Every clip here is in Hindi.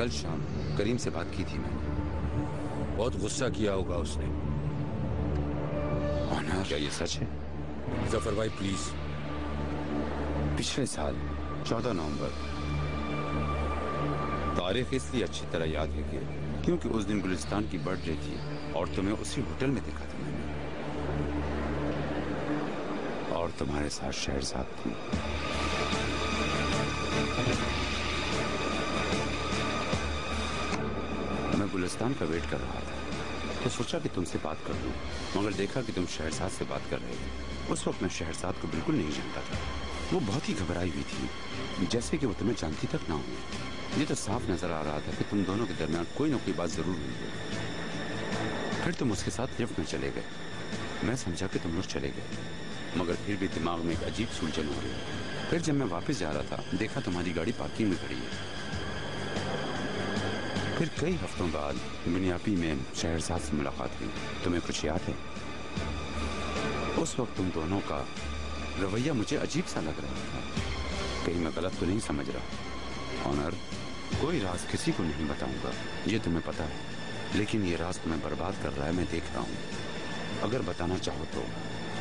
कल शाम करीम से बात की थी मैंने। बहुत गुस्सा किया होगा उसने। ऑनर, क्या ये सच है? जफर भाई प्लीज। पिछले साल 14 नवंबर, तारीख इसलिए अच्छी तरह याद है क्योंकि उस दिन गुलिस्तान की बर्थडे थी और तुम्हें उसी होटल में देखा था मैंने, और तुम्हारे साथ शहरजाद थी। मैं गुलिस्तान का वेट कर रहा था तो सोचा कि तुमसे बात कर लूं, मगर देखा कि तुम शहरजाद से बात कर रहे थे। उस वक्त मैं शहरजाद को बिल्कुल नहीं जानता था। वो बहुत ही घबराई हुई थी, जैसे कि वो तुम्हें जानती तक ना हो। ये तो साफ नजर आ रहा था कि तुम दोनों के दरमियान कोई ना कोई बात जरूर हुई है। फिर तुम उसके साथ लिफ्ट में चले गए। मैं समझा कि तुम लोग चले गए, मगर फिर भी दिमाग में एक अजीब सूजन हो रही। फिर जब मैं वापस जा रहा था देखा तुम्हारी गाड़ी पार्किंग में खड़ी है। फिर कई हफ्तों बाद बुनियादी में शहरजाद से मुलाकात हुई। तुम्हें कुछ याद है? उस वक्त तुम दोनों का रवैया मुझे अजीब सा लग रहा था। कहीं मैं गलत तो नहीं समझ रहा? ऑनर, कोई राज किसी को नहीं बताऊंगा, ये तुम्हें पता है, लेकिन ये राज तुम्हें बर्बाद कर रहा है, मैं देख रहा हूँ। अगर बताना चाहो तो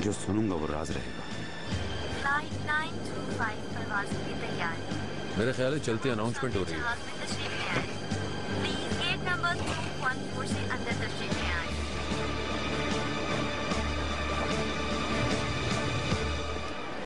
जो सुनूंगा वो राज रहेगा। 9925 परवाज़ के लिए तैयार है। मेरे ख्याल है चलती अनाउंसमेंट हो रही है। प्लीज गेट नंबर 214 से अंदर तशरीफ